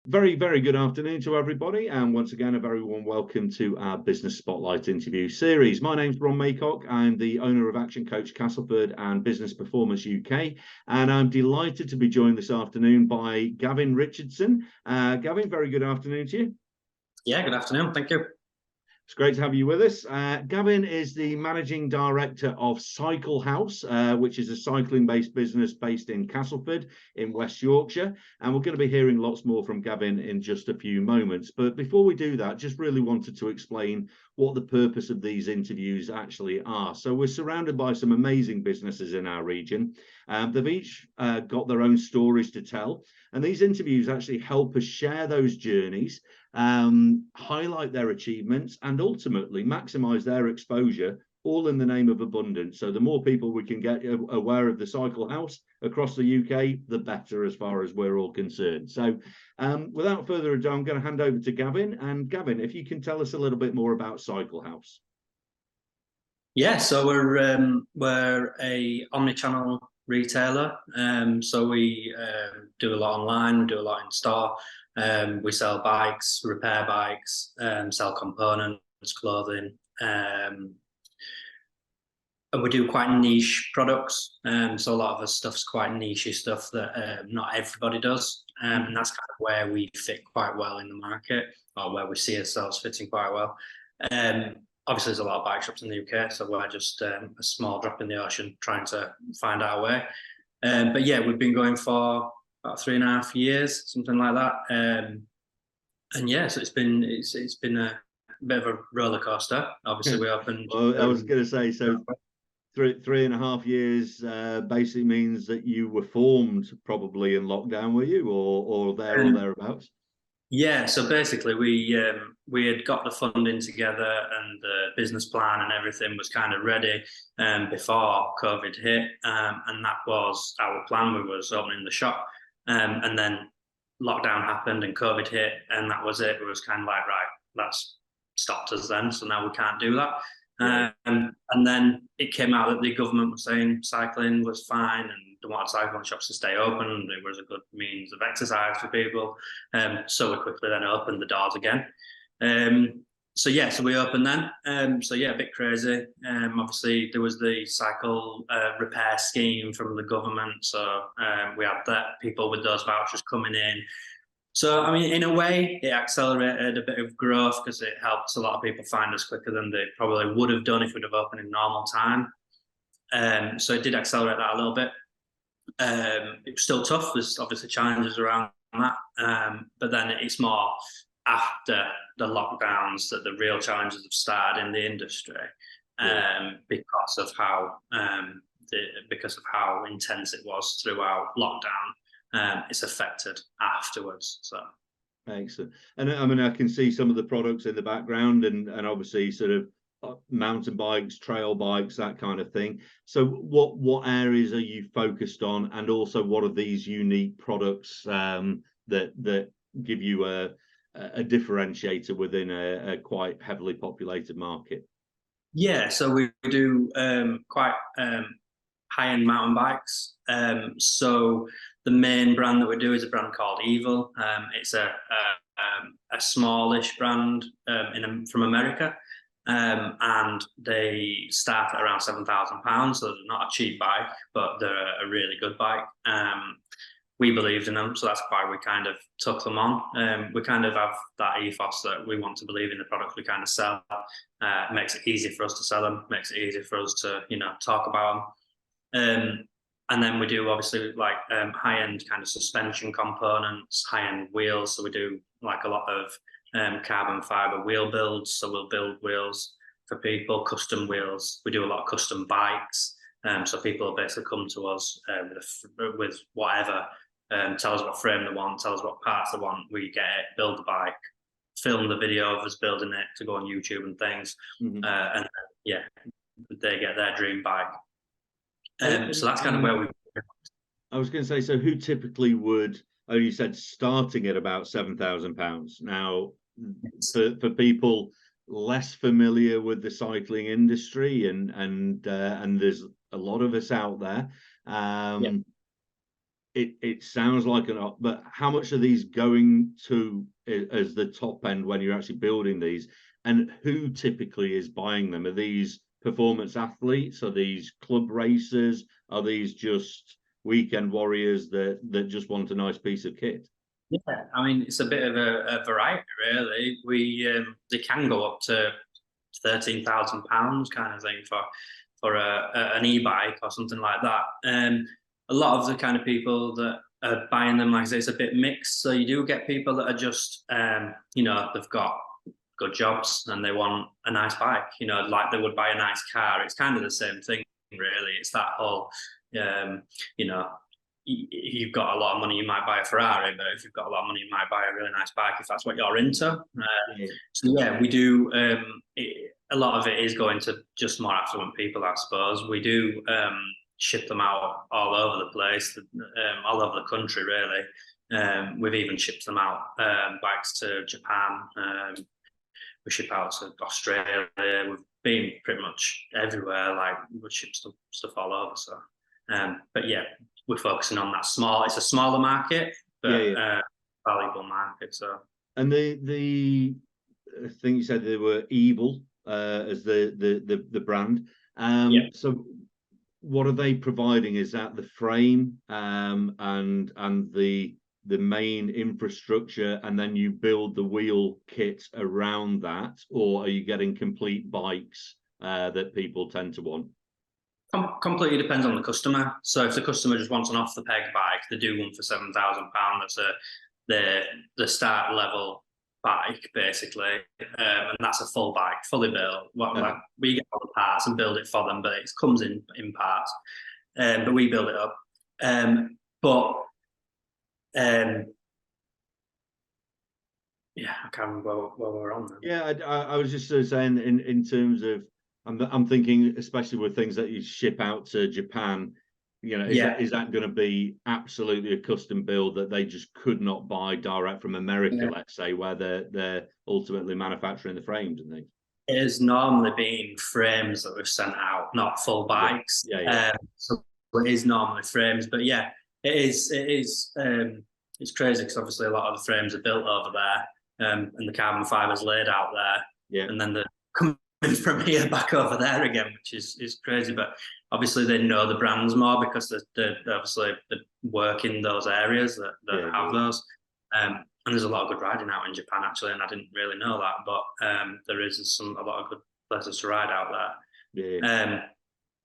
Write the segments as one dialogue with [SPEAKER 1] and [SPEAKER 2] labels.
[SPEAKER 1] Very, very good afternoon to everybody. And once again, a very warm welcome to our Business Spotlight interview series. My name's Ron Maycock. I'm the owner of Action Coach Castleford and Business Performance UK. And I'm delighted to be joined this afternoon by Gavin Richardson. Gavin, very good afternoon to you.
[SPEAKER 2] Yeah, good afternoon. Thank you.
[SPEAKER 1] It's great to have you with us. Gavin is the Managing Director of Cykel House, which is a cycling-based business based in Castleford in West Yorkshire. And we're going to be hearing lots more from Gavin in just a few moments. But before we do that, just really wanted to explain what the purpose of these interviews actually are. So we're surrounded by some amazing businesses in our region. They've each got their own stories to tell. And these interviews actually help us share those journeys, highlight their achievements, and ultimately maximize their exposure, all in the name of abundance. So the more people we can get aware of the Cykel House across the UK, the better, as far as we're all concerned. So without further ado, I'm going to hand over to Gavin. And Gavin, if you can tell us a little bit more about Cykel House.
[SPEAKER 2] Yeah, so we're a omni-channel retailer. So we do a lot online, we do a lot in store. We sell bikes, repair bikes, sell components, clothing, and we do quite niche products. So a lot of the stuff's quite niche stuff that not everybody does, and that's kind of where we fit quite well in the market, or where we see ourselves fitting quite well. Obviously, there's a lot of bike shops in the UK, so we're just a small drop in the ocean trying to find our way. But yeah, we've been going for about 3.5 years, something like that. And yeah, so it's been a bit of a roller coaster. Obviously, we opened.
[SPEAKER 1] Well, I was going to say, so 3.5 years basically means that you were formed probably in lockdown, were you, or there or thereabouts?
[SPEAKER 2] Yeah, so basically we had got the funding together and the business plan and everything was kind of ready before COVID hit, and that was our plan. We was opening the shop, and then lockdown happened and COVID hit, and that was it. It was kind of like, right, that's stopped us then, so now we can't do that. And then it came out that the government was saying cycling was fine and they wanted cycling shops to stay open, and it was a good means of exercise for people. So we quickly then opened the doors again. So yeah, so we opened then. So yeah, a bit crazy. Obviously there was the cycle repair scheme from the government, so we had that, people with those vouchers coming in. So, I mean, in a way, it accelerated a bit of growth because it helped a lot of people find us quicker than they probably would have done if we'd have opened in normal time. So it did accelerate that a little bit. It was still tough. There's obviously challenges around that. But then it's more after the lockdowns that the real challenges have started in the industry, because of how intense it was throughout lockdown. It's affected afterwards. So
[SPEAKER 1] excellent. And I mean, I can see some of the products in the background, and obviously sort of mountain bikes, trail bikes, that kind of thing. So what areas are you focused on, and also what are these unique products that give you a differentiator within a quite heavily populated market?
[SPEAKER 2] yeah, so we do quite high-end mountain bikes. So the main brand that we do is a brand called Evil. It's a smallish brand from America, and they start at around £7,000. So they're not a cheap bike, but they're a really good bike. We believed in them, so that's why we kind of took them on. We kind of have that ethos that we want to believe in the products we kind of sell. It makes it easy for us to sell them, makes it easy for us to talk about them. And then we do obviously like high-end kind of suspension components, high-end wheels. So we do like a lot of carbon fiber wheel builds. So we'll build wheels for people, custom wheels. We do a lot of custom bikes. So people basically come to us with whatever, tell us what frame they want, tell us what parts they want. We get it, build the bike, film the video of us building it to go on YouTube and things. And yeah, they get their dream bike. So that's kind of where we.
[SPEAKER 1] I was going to say, so who typically would? Oh, you said starting at about £7,000. Now, for people less familiar with the cycling industry, and there's a lot of us out there. it sounds like an op, but how much are these going to as the top end when you're actually building these, and who typically is buying them? Are these performance athletes? Are these club racers? Are these just weekend warriors that just want a nice piece of kit?
[SPEAKER 2] Yeah, I mean, it's a bit of a variety, really. They can go up to £13,000 kind of thing for an e-bike or something like that. A lot of the kind of people that are buying them, like I say, it's a bit mixed. So you do get people that are just, they've got good jobs and they want a nice bike, like they would buy a nice car. It's kind of the same thing, really. It's that whole, if you've got a lot of money, you might buy a Ferrari, but if you've got a lot of money, you might buy a really nice bike if that's what you're into. So yeah, we do. A lot of it is going to just more affluent people, I suppose. We do ship them out all over the place, all over the country, really. We've even shipped them out bikes to Japan. We ship out to Australia. We've been pretty much everywhere. Like we ship stuff all over. So, but yeah, we're focusing on that small. It's a smaller market, but valuable market. So,
[SPEAKER 1] and the thing you said they were Evil as the brand. So what are they providing? Is that the frame and the main infrastructure, and then you build the wheel kit around that, or are you getting complete bikes that people tend to want?
[SPEAKER 2] Completely depends on the customer. So if the customer just wants an off the peg bike, they do one for £7,000. That's the start level bike, basically, and that's a full bike, fully built. Like, we get all the parts and build it for them, but it comes in parts. But we build it up. Yeah, I can't remember where we're on then.
[SPEAKER 1] Yeah, I was just saying in terms of, I'm thinking especially with things that you ship out to Japan, is that going to be absolutely a custom build that they just could not buy direct from America, let's say, where they're ultimately manufacturing the frames and things?
[SPEAKER 2] It has normally been frames that we've sent out, not full bikes. So it is normally frames, but yeah, it is. It's crazy because obviously a lot of the frames are built over there, and the carbon fiber's laid out there, and then they're coming from here back over there again, which is crazy. But obviously they know the brands more because they obviously they work in those areas that have those. And there's a lot of good riding out in Japan, actually, and I didn't really know that, but there is a lot of good places to ride out there.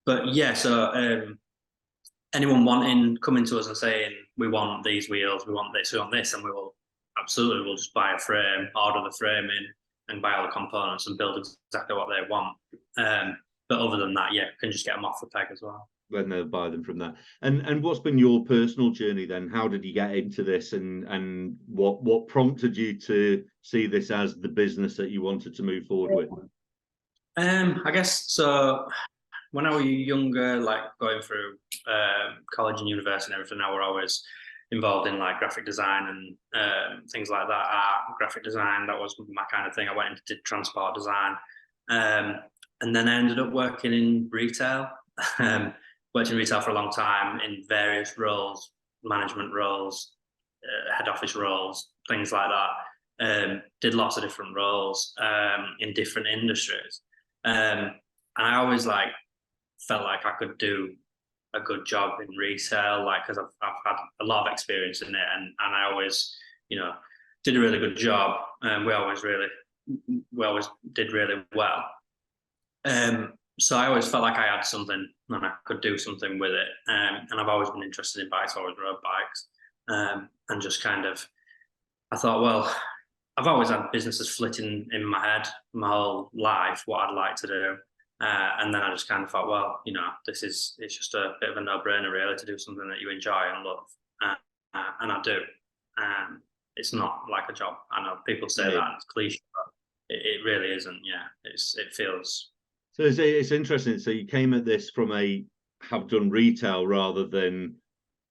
[SPEAKER 2] But yeah, so anyone coming to us and saying, we want these wheels, we want this, and we will we'll just buy a frame, order the frame in, and buy all the components and build exactly what they want. But other than that, you can just get them off the peg as well.
[SPEAKER 1] When they'll buy them from that. And what's been your personal journey then? How did you get into this, and what prompted you to see this as the business that you wanted to move forward with?
[SPEAKER 2] I guess so. When I was younger, like going through college and university and everything, I was always involved in like graphic design and things like that. Art, graphic design, that was my kind of thing. I went and did transport design, and then I ended up working in retail. Worked in retail for a long time in various roles, management roles, head office roles, things like that. Did lots of different roles in different industries, and I always felt like I could do a good job in resale, because I've had a lot of experience in it, and I always, did a really good job, and we always did really well. So I always felt like I had something and I could do something with it. And I've always been interested in bikes, always rode bikes. And just kind of, I thought, well, I've always had businesses flitting in my head my whole life, what I'd like to do. And then I just kind of thought, well, it's just a bit of a no-brainer really to do something that you enjoy and love. And I do. It's not like a job. I know people say that, it's cliche, but it really isn't. Yeah, it feels...
[SPEAKER 1] So it's interesting. So you came at this from have done retail rather than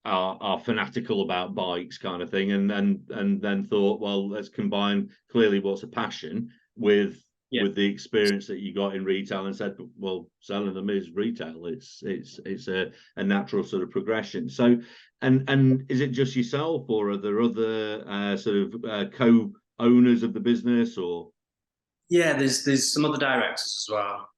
[SPEAKER 1] are fanatical about bikes kind of thing, and then thought, well, let's combine clearly what's a passion with with the experience that you got in retail and said, well, selling them is retail. It's a natural sort of progression. So, and is it just yourself, or are there other co-owners of the business, or?
[SPEAKER 2] Yeah, there's some other directors as well.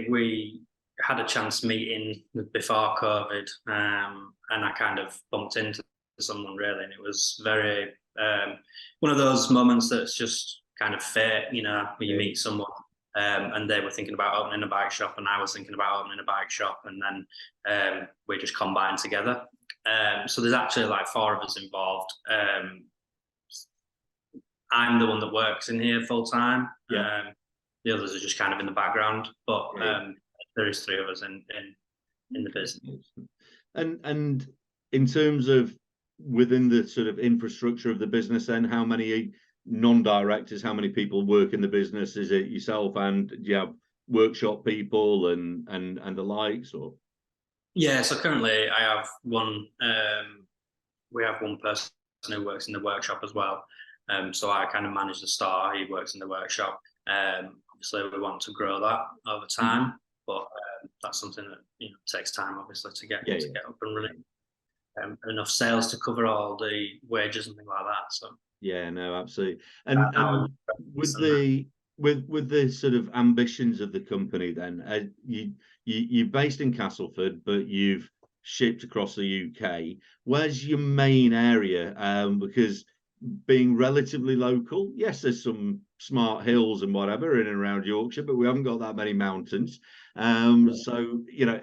[SPEAKER 2] We had a chance meeting before COVID, and I kind of bumped into someone really, and it was very one of those moments that's just kind of fate, you know, where you meet someone, and they were thinking about opening a bike shop, and I was thinking about opening a bike shop, and then we just combined together. So there's actually like 4 of us involved. I'm the one that works in here full time.
[SPEAKER 1] Yeah.
[SPEAKER 2] The others are just kind of in the background, but there is 3 of us in the business.
[SPEAKER 1] And in terms of within the sort of infrastructure of the business, then how many non-directors, how many people work in the business? Is it yourself, and do you have workshop people and the likes, or?
[SPEAKER 2] Yeah, so currently I have one. We have one person who works in the workshop as well. So I kind of manage the store. He works in the workshop. Obviously, we want to grow that over time, but that's something that, you know, takes time, obviously, to get up and running. Enough sales to cover all the wages and things like that. So
[SPEAKER 1] yeah, no, absolutely. And with the sort of ambitions of the company, then you're based in Castleford, but you've shipped across the UK. Where's your main area? Because being relatively local, yes, there's some smart hills and whatever in and around Yorkshire, but we haven't got that many mountains. So, you know,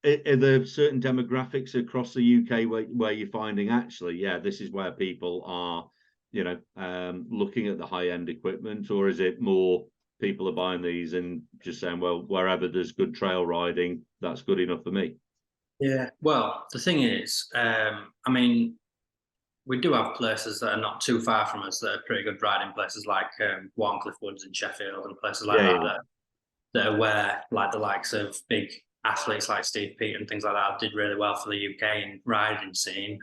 [SPEAKER 1] are there certain demographics across the UK where you're finding actually, yeah, this is where people are, you know, looking at the high-end equipment, or is it more people are buying these and just saying, well, wherever there's good trail riding, that's good enough for me?
[SPEAKER 2] Yeah, well, the thing is, I mean, we do have places that are not too far from us that are pretty good riding places, like Warncliffe Woods in Sheffield and places like that are where like the likes of big athletes like Steve Peat and things like that did really well for the UK in riding scene.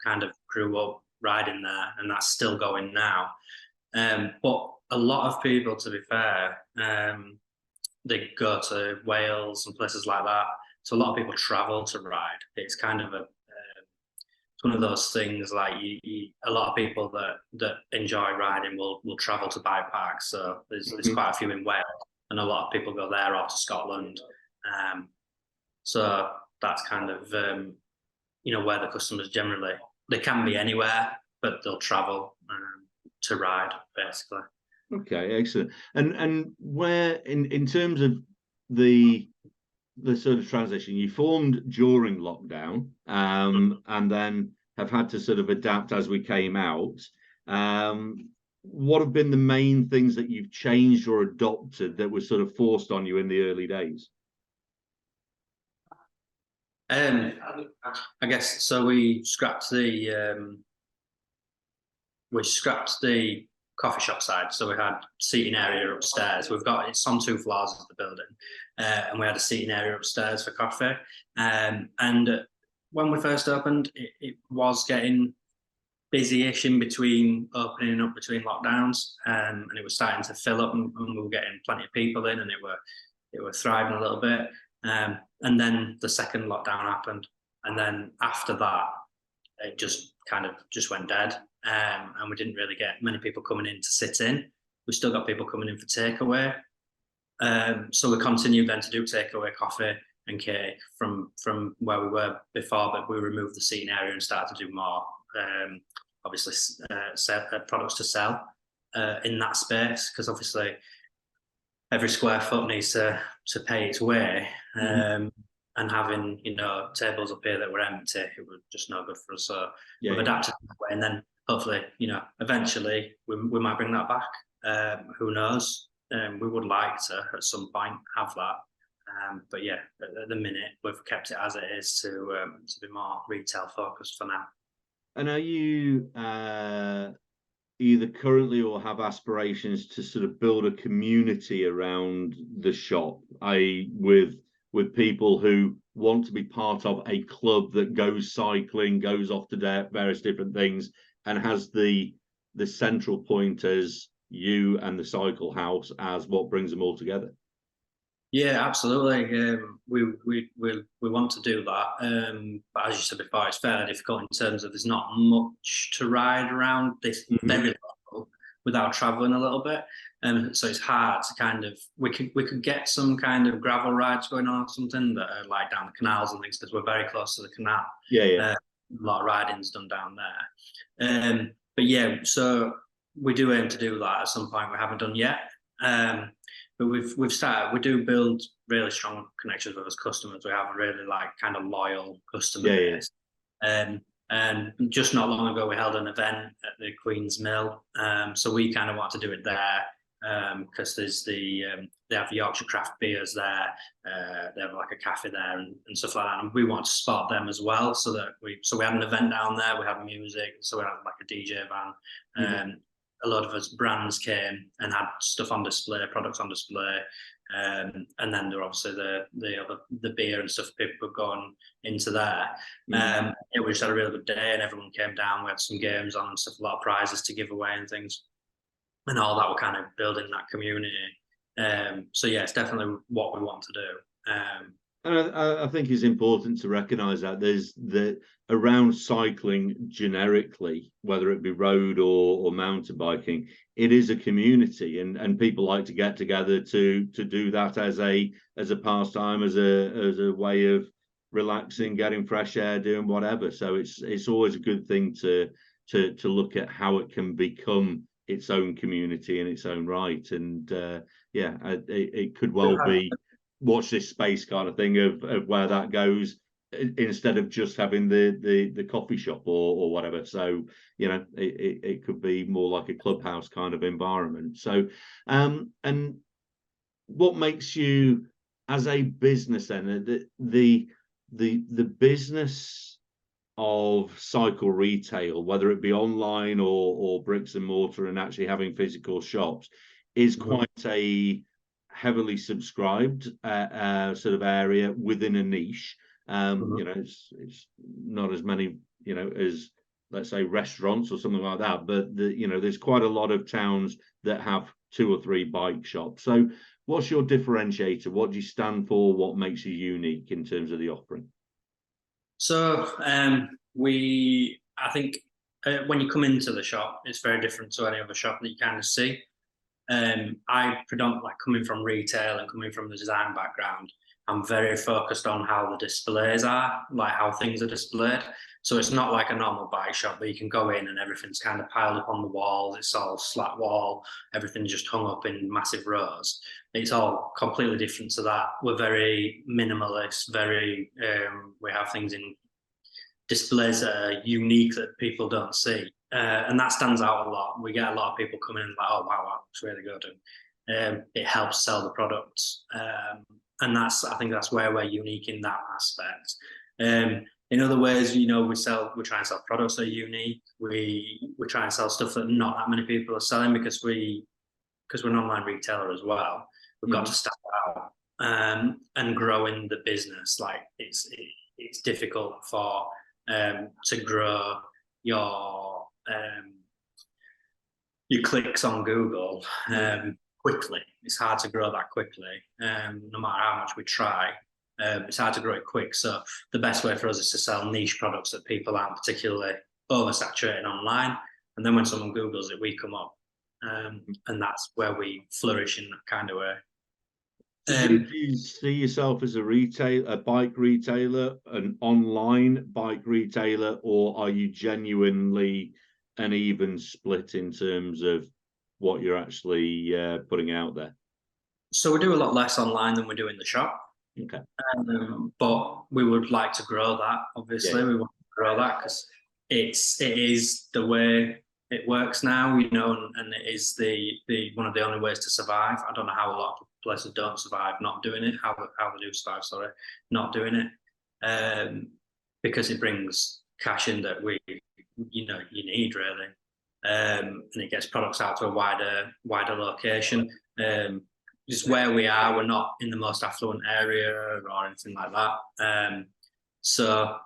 [SPEAKER 2] Kind of grew up riding there, and that's still going now. But a lot of people, to be fair, they go to Wales and places like that. So a lot of people travel to ride. It's kind of it's one of those things, like a lot of people that enjoy riding will travel to bike parks. So there's quite a few in Wales, and a lot of people go there or to Scotland. So that's kind of you know, where the customers generally, they can be anywhere, but they'll travel to ride, basically.
[SPEAKER 1] Okay, excellent. And where in terms of the sort of transition, you formed during lockdown, and then have had to sort of adapt as we came out. What have been the main things that you've changed or adopted that were sort of forced on you in the early days?
[SPEAKER 2] I guess so. We scrapped the coffee shop side. So we had seating area upstairs. It's on 2 floors of the building, and we had a seating area upstairs for coffee. And when we first opened, it was getting busy-ish in between opening up between lockdowns, and it was starting to fill up, and we were getting plenty of people in, and it were thriving a little bit. And then the second lockdown happened, and then after that, it just kind of just went dead, and we didn't really get many people coming in to sit in. We still got people coming in for takeaway, so we continued then to do takeaway coffee and cake from where we were before, but we removed the seating area and started to do more, obviously, products to sell in that space, because obviously every square foot needs to pay its way. And having, you know, tables up here that were empty, it was just no good for us. So we've adapted that way, and then hopefully, you know, eventually we might bring that back. Who knows? We would like to at some point have that. But yeah, at the minute we've kept it as it is to be more retail focused for now.
[SPEAKER 1] And are you either currently or have aspirations to sort of build a community around the shop, i.e. with people who want to be part of a club that goes cycling, goes off to various different things, and has the central point as, you and the Cycle House as what brings them all together.
[SPEAKER 2] Yeah, absolutely. We want to do that, but as you said before, it's fairly difficult in terms of there's not much to ride around this very local without travelling a little bit, so it's hard to kind of. We could get some kind of gravel rides going on or something that are like down the canals and things because we're very close to the canal.
[SPEAKER 1] Yeah.
[SPEAKER 2] A lot of riding's done down there, but yeah, so we do aim to do that at some point. We haven't done yet. But we've started. We do build really strong connections with us customers. We have a really like kind of loyal customer base. And just not long ago, we held an event at the Queen's Mill. So we kind of want to do it there because there's they have Yorkshire craft beers there. They have like a cafe there and stuff like that. And we want to spot them as well. So we had an event down there. We had music. So we had like a DJ van. A lot of us brands came and had stuff on display, products on display, and then there were obviously the beer and stuff. People were going into there. We just had a really good day, and everyone came down. We had some games on and stuff, a lot of prizes to give away and things, and all that were kind of building that community. So yeah, it's definitely what we want to do.
[SPEAKER 1] And I think it's important to recognise that there's around cycling generically, whether it be road or mountain biking, it is a community, and people like to get together to do that as a pastime, as a way of relaxing, getting fresh air, doing whatever. So it's always a good thing to look at how it can become its own community in its own right. And it could well be watch this space kind of thing of where that goes, instead of just having the coffee shop or whatever. So it could be more like a clubhouse kind of environment. So and what makes you as a business then the business of cycle retail, whether it be online or bricks and mortar and actually having physical shops, is quite a heavily subscribed sort of area within a niche. It's not as many as, let's say, restaurants or something like that, but there's quite a lot of towns that have 2 or 3 bike shops. So what's your differentiator? What do you stand for? What makes you unique in terms of the offering?
[SPEAKER 2] So I think when you come into the shop, it's very different to any other shop that you kind of see. I predominantly, like, coming from retail and coming from the design background, I'm very focused on how the displays are, like how things are displayed. So it's not like a normal bike shop where you can go in and everything's kind of piled up on the walls. It's all flat wall, everything's just hung up in massive rows. It's all completely different to that. We're very minimalist, we have things in displays that are unique that people don't see. And that stands out a lot. We get a lot of people coming in like, oh, wow, that looks really good. And it helps sell the products. And I think that's where we're unique in that aspect. In other ways, we try and sell products that are unique. We try and sell stuff that not that many people are selling because we're an online retailer as well. We've got to stand out and grow in the business. Like it's difficult to grow your clicks on Google quickly. It's hard to grow that quickly, no matter how much we try. It's hard to grow it quick. So the best way for us is to sell niche products that people aren't particularly oversaturating online. And then when someone Googles it, we come up. And that's where we flourish in that kind of way.
[SPEAKER 1] Do you see yourself as a bike retailer, an online bike retailer, or are you genuinely an even split in terms of what you're actually putting out there?
[SPEAKER 2] So we do a lot less online than we do in the shop.
[SPEAKER 1] Okay.
[SPEAKER 2] But we would like to grow that, obviously. Yeah. We want to grow that because it is the way it works now, and it is the one of the only ways to survive. I don't know how a lot of places don't survive not doing it, how they do survive, not doing it. Because it brings cash in that you need really. And it gets products out to a wider location. Just where we are, we're not in the most affluent area or anything like that. So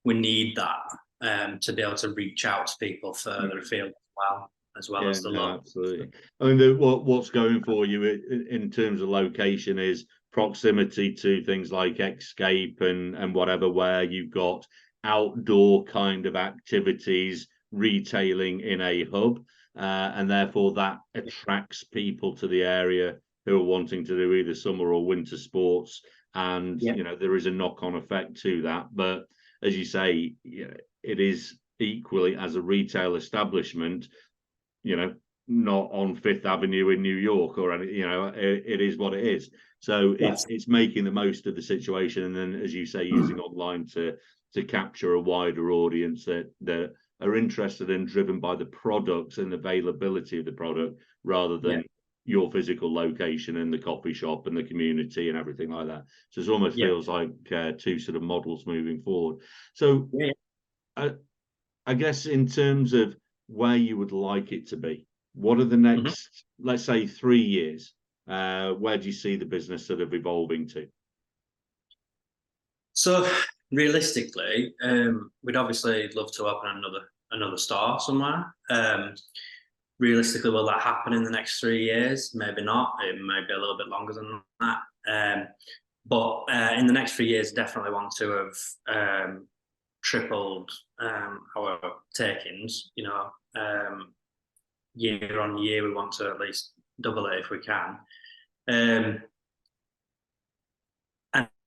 [SPEAKER 2] we need that to be able to reach out to people further afield as well. as well
[SPEAKER 1] Yeah,
[SPEAKER 2] as the
[SPEAKER 1] no,
[SPEAKER 2] local.
[SPEAKER 1] absolutely. I mean, what's going for you in terms of location is proximity to things like Escape and whatever, where you've got outdoor kind of activities retailing in a hub, and therefore that attracts people to the area who are wanting to do either summer or winter sports, and
[SPEAKER 2] Yeah.
[SPEAKER 1] you know there is a knock-on effect to that. But as you say, it is equally as a retail establishment, not on Fifth Avenue in New York or any, it is what it is. So
[SPEAKER 2] Yes.
[SPEAKER 1] it's making the most of the situation, and then, as you say, using online to capture a wider audience that are interested and driven by the products and availability of the product, rather than your physical location and the coffee shop and the community and everything like that. So it almost feels like two sort of models moving forward. So I guess in terms of where you would like it to be, what are the next, let's say, 3 years? Where do you see the business sort of evolving to?
[SPEAKER 2] So realistically, we'd obviously love to open another store somewhere. Realistically, will that happen in the next 3 years? Maybe not. It may be a little bit longer than that. But in the next 3 years, definitely want to have tripled our takings. Year on year, we want to at least double it if we can.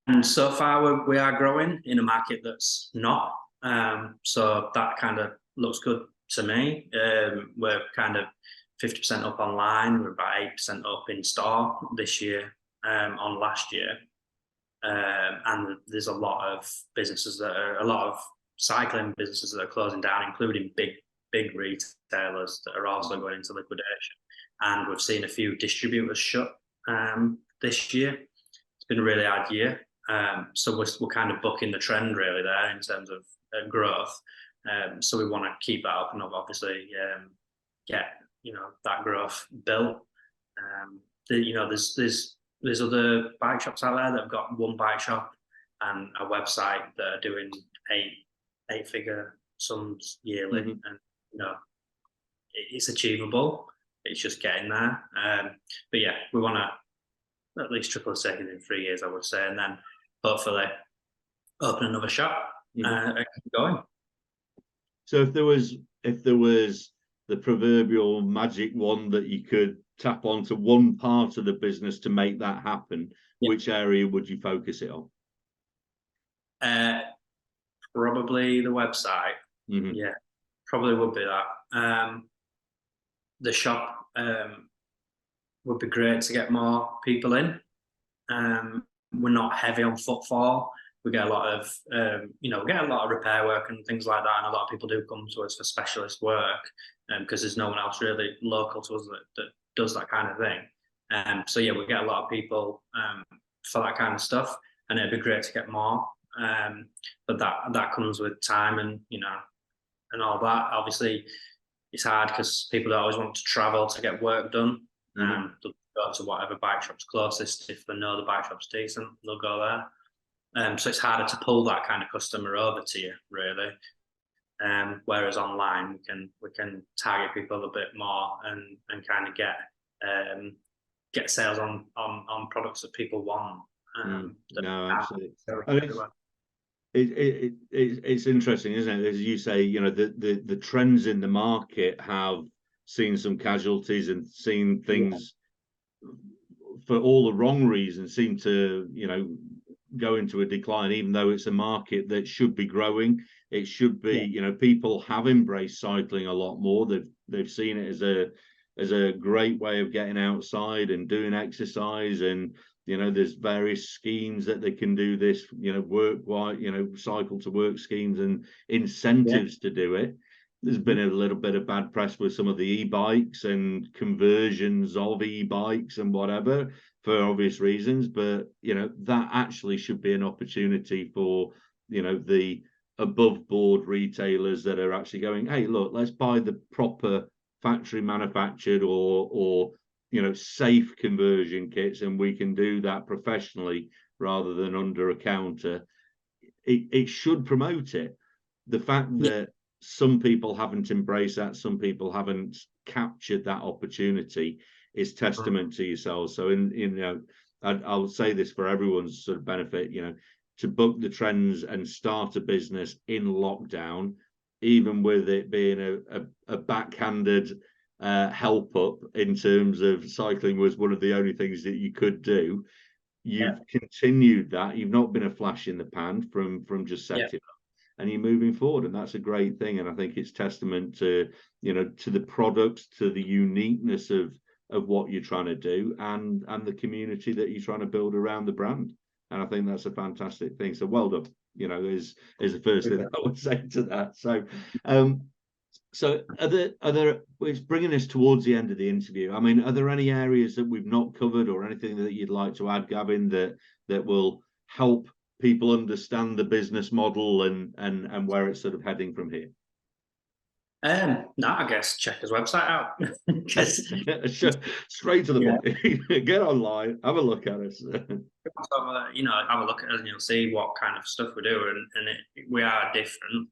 [SPEAKER 2] And so far, we are growing in a market that's not. So that kind of looks good to me. We're kind of 50% up online. We're about 8% up in store this year on last year. And there's a lot of cycling businesses that are closing down, including big retailers that are also going into liquidation. And we've seen a few distributors shut this year. It's been a really hard year. So we're kind of bucking the trend really there in terms of growth. So we want to keep that up and obviously get that growth built. There's other bike shops out there that have got one bike shop and a website that are doing eight-figure sums yearly, and it's achievable. It's just getting there. But yeah, we want to at least triple the second in 3 years, I would say, and then hopefully open another shop and keep going.
[SPEAKER 1] So if there was the proverbial magic wand that you could tap onto one part of the business to make that happen, which area would you focus it on?
[SPEAKER 2] Probably the website. Yeah, probably would be that. The shop would be great to get more people in. We're not heavy on footfall. We get a lot of, repair work and things like that, and a lot of people do come to us for specialist work, because there's no one else really local to us that does that kind of thing. So yeah, we get a lot of people for that kind of stuff, and it'd be great to get more. But that comes with time and and all that. Obviously, it's hard because people don't always want to travel to get work done. They'll go to whatever bike shop's closest. If they know the bike shop's decent, they'll go there. So it's harder to pull that kind of customer over to you, really. Whereas online, we can target people a bit more and kind of get sales on products that people want.
[SPEAKER 1] No, absolutely. It's interesting, isn't it? As you say, the trends in the market have seen some casualties and seen things for all the wrong reasons seem to go into a decline, even though it's a market that should be growing. It should be, people have embraced cycling a lot more. They've seen it as a great way of getting outside and doing exercise, and there's various schemes that they can do this, cycle to work schemes and incentives to do it. There's been a little bit of bad press with some of the e-bikes and conversions of e-bikes and whatever, for obvious reasons, but that actually should be an opportunity for the above board retailers that are actually going, hey, look, let's buy the proper factory manufactured or safe conversion kits, and we can do that professionally rather than under a counter. It should promote it. The fact that some people haven't embraced that, some people haven't captured that opportunity, is testament to yourselves. So I'll say this for everyone's sort of benefit, to book the trends and start a business in lockdown, even with it being a backhanded help up in terms of cycling was one of the only things that you could do. You've continued that. You've not been a flash in the pan from just setting up, and you're moving forward, and that's a great thing. And I think it's testament to to the products, to the uniqueness of what you're trying to do, and the community that you're trying to build around the brand. And I think that's a fantastic thing. So well done. Is the first thing I would say to that. So are there it's bringing us towards the end of the interview. I mean, are there any areas that we've not covered, or anything that you'd like to add, Gavin, that will help people understand the business model and where it's sort of heading from here?
[SPEAKER 2] No, I guess check his website out.
[SPEAKER 1] Straight to the point. Get online, have a look at us.
[SPEAKER 2] Have a look at us, and you'll see what kind of stuff we do, and we are different.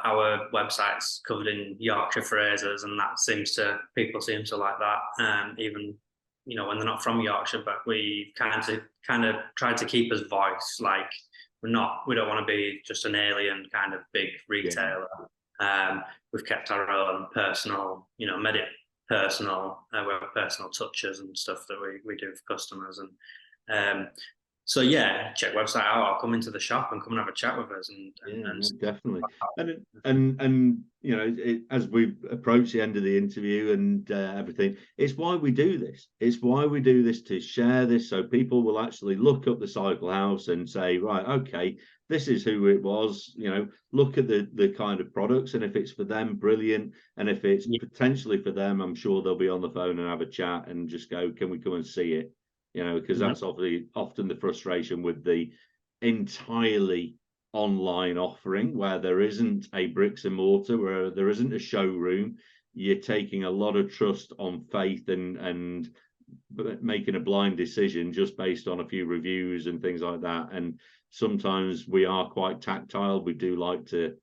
[SPEAKER 2] Our website's covered in Yorkshire phrases, and people seem to like that. Even when they're not from Yorkshire, but we kind of tried to keep us voice. Like we don't want to be just an alien kind of big retailer. We've kept our own personal, made it personal. We have personal touches and stuff that we do for customers, and so check website out, or come into the shop and come and have a chat with us. And
[SPEAKER 1] definitely. And as we approach the end of the interview and everything, it's why we do this. It's why we do this, to share this, so people will actually look up the Cykel House and say, right, okay, this is who it was. Look at the kind of products, and if it's for them, brilliant. And if it's potentially for them, I'm sure they'll be on the phone and have a chat and just go, can we come and see it? Because that's obviously often the frustration with the entirely online offering, where there isn't a bricks and mortar, where there isn't a showroom. You're taking a lot of trust on faith and making a blind decision just based on a few reviews and things like that. And sometimes we are quite tactile. We do like to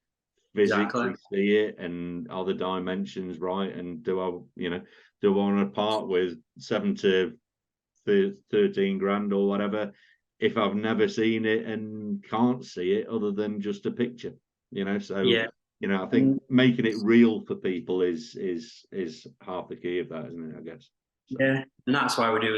[SPEAKER 1] physically see it, and are the dimensions right, and do I want to part with 7 to 13 grand or whatever if I've never seen it and can't see it other than just a picture? I think making it real for people is half the key of that, isn't it, I guess?
[SPEAKER 2] And that's why we do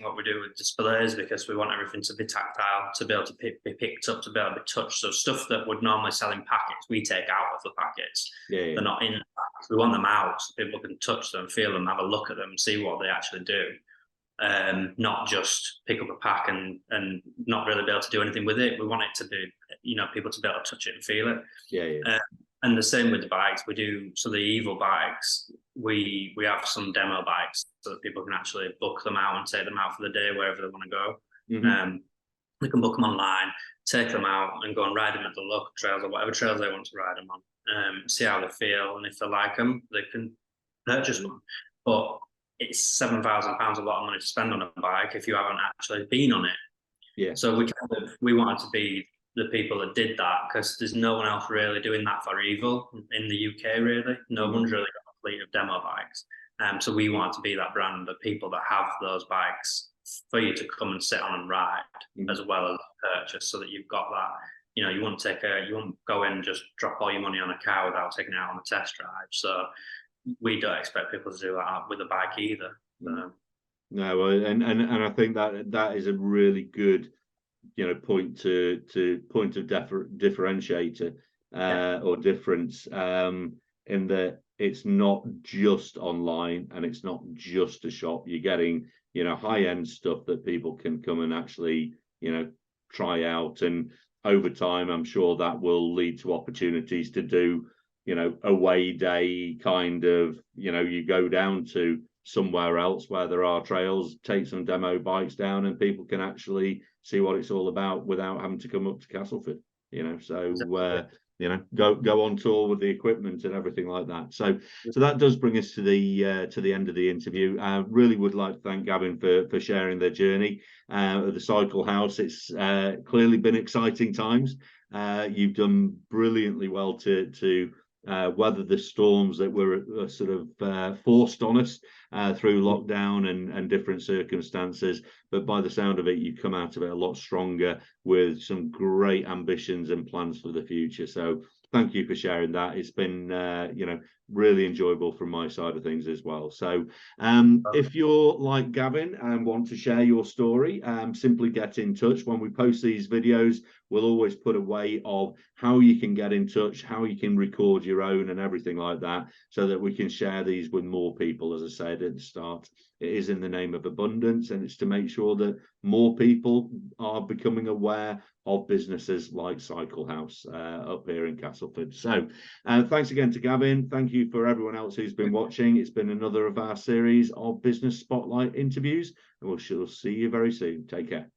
[SPEAKER 2] what we do with displays, because we want everything to be tactile, to be able to be picked up, to be able to be touched. So stuff that would normally sell in packets, we take out of the packets. They're not in the packets. We want them out so people can touch them, feel them, have a look at them, see what they actually do. Not just pick up a pack and not really be able to do anything with it. We want it to be, people to be able to touch it and feel it. And the same with the bikes. We do, so the Evo bikes, we have some demo bikes so that people can actually book them out and take them out for the day wherever they want to go. They can book them online, take them out and go and ride them at the local trails or whatever trails they want to ride them on. See how they feel, and if they like them, they can purchase one. But it's £7,000, a lot of money to spend on a bike if you haven't actually been on it. So we wanted to be the people that did that, because there's no one else really doing that for Evo in the UK, really. No one's really got a fleet of demo bikes. So we wanted to be that brand of people that have those bikes for you to come and sit on and ride, as well as purchase, so that you've got that. You won't go in and just drop all your money on a car without taking it out on a test drive. So we don't expect people to do that with a bike either.
[SPEAKER 1] No, and I think that is a really good point of differentiator or difference, in that it's not just online and it's not just a shop. You're getting high-end stuff that people can come and actually try out, and over time I'm sure that will lead to opportunities to do away day kind of, you go down to somewhere else where there are trails, take some demo bikes down, and people can actually see what it's all about without having to come up to Castleford, go on tour with the equipment and everything like that. So that does bring us to the end of the interview. I really would like to thank Gavin for sharing their journey at the Cykel House. It's clearly been exciting times. You've done brilliantly well to weather the storms that were sort of forced on us through lockdown and different circumstances. But by the sound of it, you come out of it a lot stronger with some great ambitions and plans for the future. So thank you for sharing that. It's been, really enjoyable from my side of things as well. So if you're like Gavin and want to share your story, simply get in touch. When we post these videos, we'll always put a way of how you can get in touch, how you can record your own and everything like that, so that we can share these with more people. As I said at the start, it is in the name of abundance, and it's to make sure that more people are becoming aware of businesses like Cykel House up here in Castleford. So thanks again to Gavin. Thank you for everyone else who's been watching. It's been another of our series of Business Spotlight interviews, and we'll see you very soon. Take care.